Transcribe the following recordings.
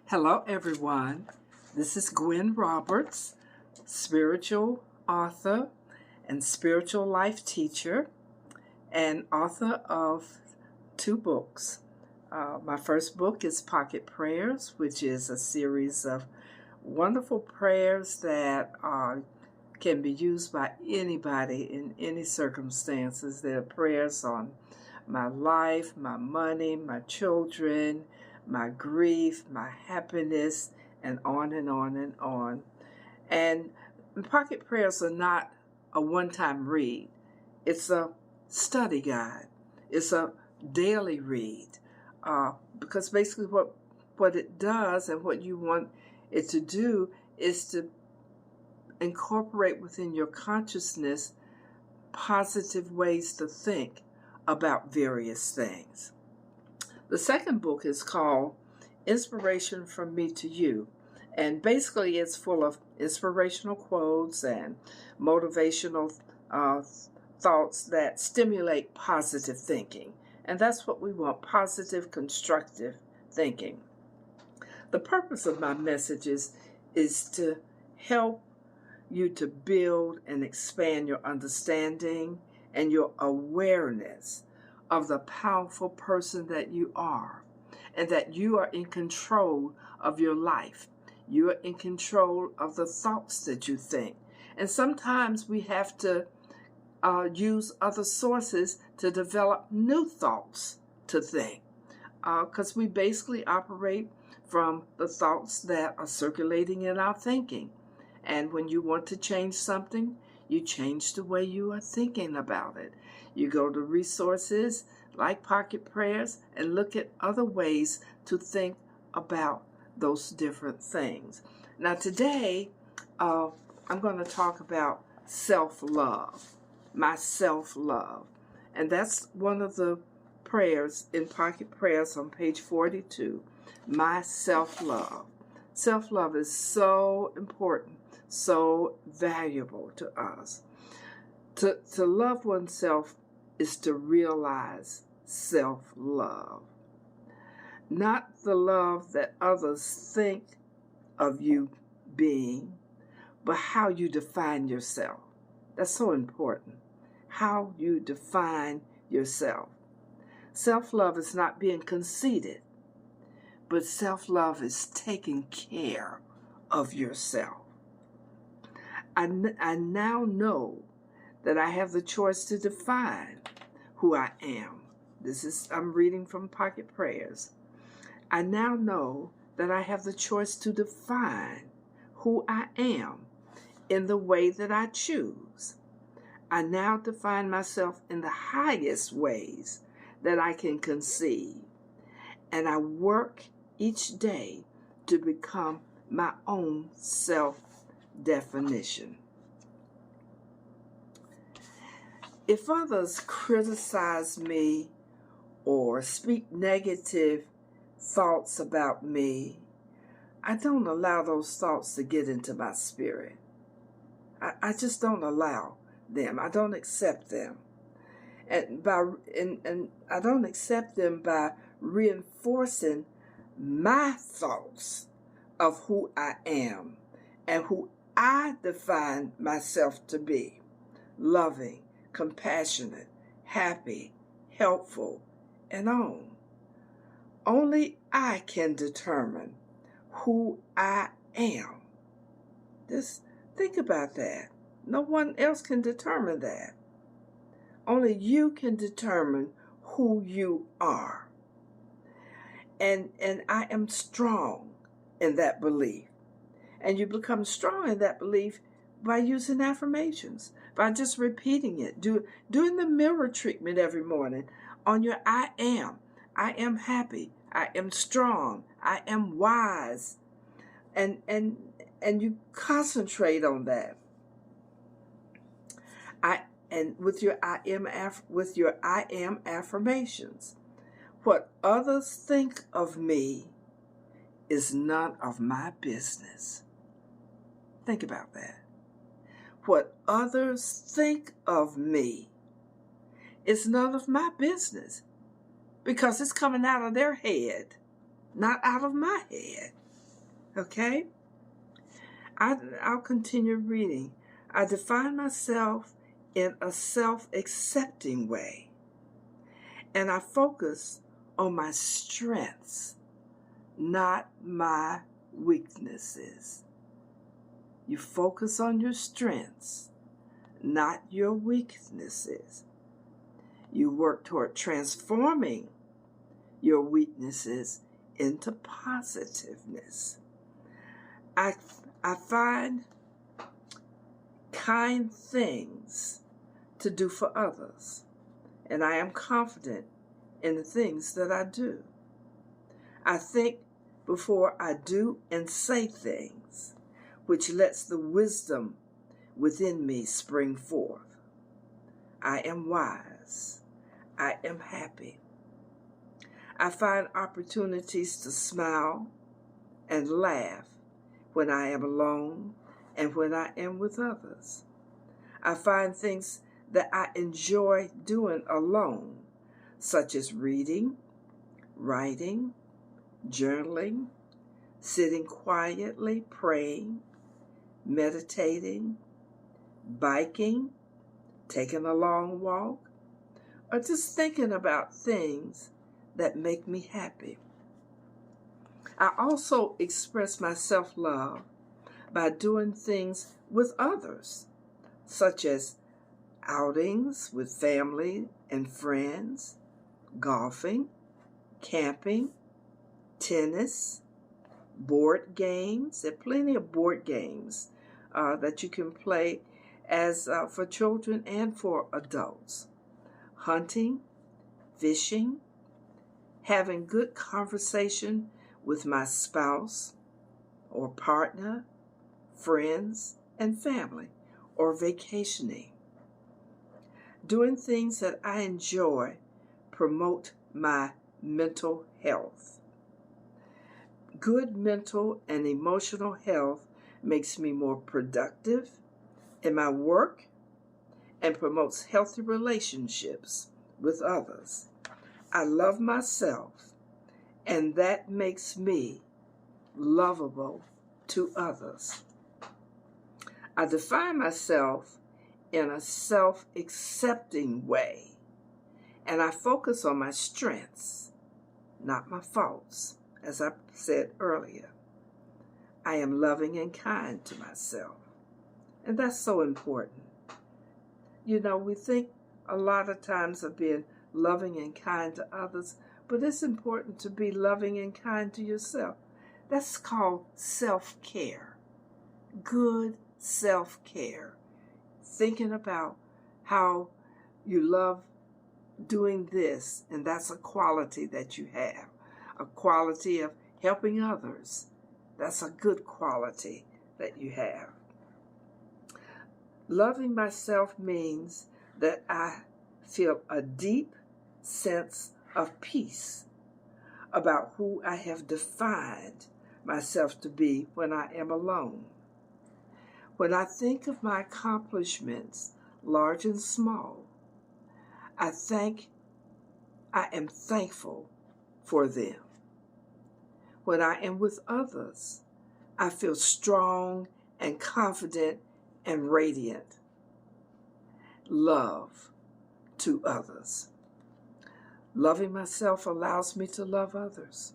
Hello, everyone. This is Gwen Roberts, spiritual author and spiritual life teacher, and author of two books. My first book is Pocket Prayers, which is a series of wonderful prayers that can be used by anybody in any circumstances. There are prayers on my life, my money, my children, my grief, my happiness, and on and on and on. And pocket prayers are not a one-time read. It's a study guide. It's a daily read. Because basically what it does and what you want it to do is to incorporate within your consciousness positive ways to think about various things. The second book is called Inspiration from Me to You, and basically it's full of inspirational quotes and motivational thoughts that stimulate positive thinking. And that's what we want, positive, constructive thinking. The purpose of my messages is to help you to build and expand your understanding and your awareness of the powerful person that you are, and that you are in control of your life. You are in control of the thoughts that you think. And sometimes we have to use other sources to develop new thoughts to think, because we basically operate from the thoughts that are circulating in our thinking. And when you want to change something, you change the way you are thinking about it. You go to resources like Pocket Prayers and look at other ways to think about those different things. Now today, I'm going to talk about self-love, my self-love. And that's one of the prayers in Pocket Prayers on page 42, my self-love. Self-love is so important, so valuable to us. To love oneself is to realize self-love. Not the love that others think of you being, but how you define yourself. That's so important. How you define yourself. Self-love is not being conceited, but self-love is taking care of yourself. I now know that I have the choice to define who I am. I'm reading from Pocket Prayers. I now know that I have the choice to define who I am in the way that I choose. I now define myself in the highest ways that I can conceive. And I work each day to become my own self-definition. If others criticize me or speak negative thoughts about me, I don't allow those thoughts to get into my spirit. I just don't allow them. I don't accept them. And I don't accept them by reinforcing my thoughts of who I am and who I define myself to be: loving, compassionate, happy, helpful, and on. Only I can determine who I am. Just think about that. No one else can determine that. Only you can determine who you are. And I am strong in that belief. And you become strong in that belief by using affirmations, by just repeating it, doing the mirror treatment every morning on your I am. I am happy. I am strong. I am wise. And you concentrate on that. With your I am affirmations. What others think of me is none of my business. Think about that. What others think of me is none of my business, because it's coming out of their head, not out of my head. Okay? I'll continue reading. I define myself in a self-accepting way, and I focus on my strengths, not my weaknesses. You focus on your strengths, not your weaknesses. You work toward transforming your weaknesses into positiveness. I find kind things to do for others, and I am confident in the things that I do. I think before I do and say things, which lets the wisdom within me spring forth. I am wise. I am happy. I find opportunities to smile and laugh when I am alone and when I am with others. I find things that I enjoy doing alone, such as reading, writing, journaling, sitting quietly, praying, meditating, biking, taking a long walk, or just thinking about things that make me happy. I also express my self-love by doing things with others, such as outings with family and friends, golfing, camping, tennis, board games. There are plenty of board games that you can play as for children and for adults. Hunting, fishing, having good conversation with my spouse or partner, friends, and family, or vacationing. Doing things that I enjoy promote my mental health. Good mental and emotional health makes me more productive in my work and promotes healthy relationships with others. I love myself, and that makes me lovable to others. I define myself in a self-accepting way, and I focus on my strengths, not my faults, as I said earlier. I am loving and kind to myself, and that's so important. You know, we think a lot of times of being loving and kind to others, but it's important to be loving and kind to yourself. That's called self-care. Good self-care. Thinking about how you love doing this, and that's a quality that you have. A quality of helping others. That's a good quality that you have. Loving myself means that I feel a deep sense of peace about who I have defined myself to be when I am alone. When I think of my accomplishments, large and small, I am thankful for them. When I am with others, I feel strong and confident and radiant. Love to others. Loving myself allows me to love others.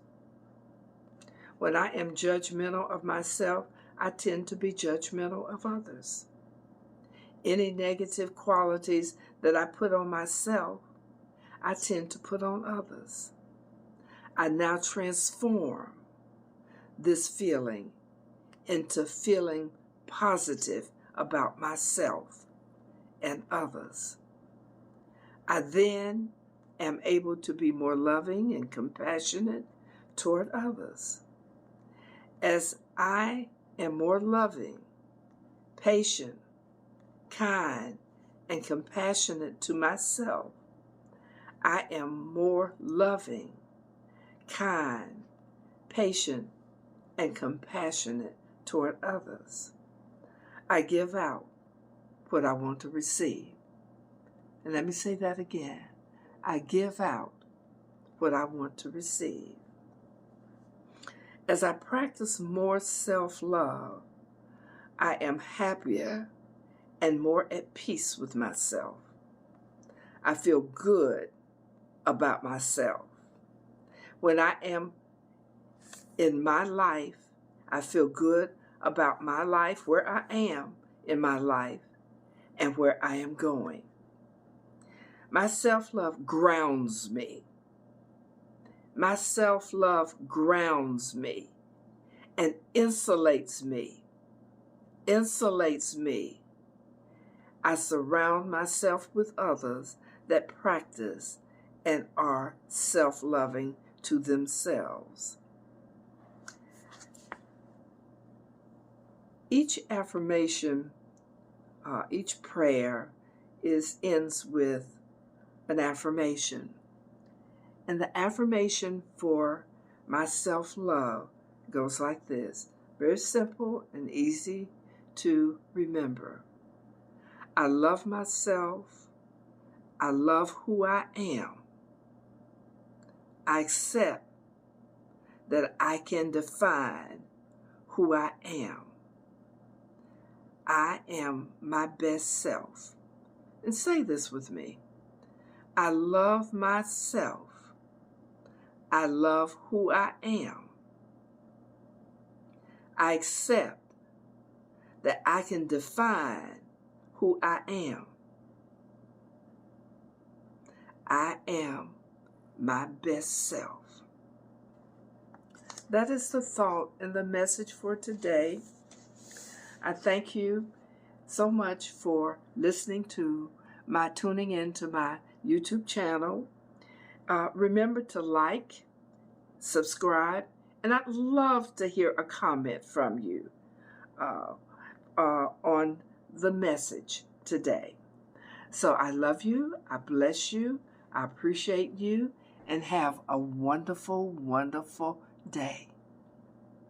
When I am judgmental of myself, I tend to be judgmental of others. Any negative qualities that I put on myself, I tend to put on others. I now transform this feeling into feeling positive about myself and others. I then am able to be more loving and compassionate toward others. As I am more loving, patient, kind, and compassionate to myself, I am more loving, kind, patient, and compassionate toward others. I give out what I want to receive. And let me say that again. I give out what I want to receive. As I practice more self-love, I am happier and more at peace with myself. I feel good about myself. When I am in my life, I feel good about my life, where I am in my life, and where I am going. My self-love grounds me. My self-love grounds me and insulates me. I surround myself with others that practice and are self-loving to themselves. Each affirmation, each prayer ends with an affirmation. And the affirmation for my self-love goes like this. Very simple and easy to remember. I love myself. I love who I am. I accept that I can define who I am. I am my best self. And say this with me. I love myself. I love who I am. I accept that I can define who I am. I am my best self. That is the thought and the message for today. I thank you so much for listening to tuning in to my YouTube channel. Remember to like, subscribe, and I'd love to hear a comment from you on the message today. So I love you, I bless you, I appreciate you, and have a wonderful, wonderful day.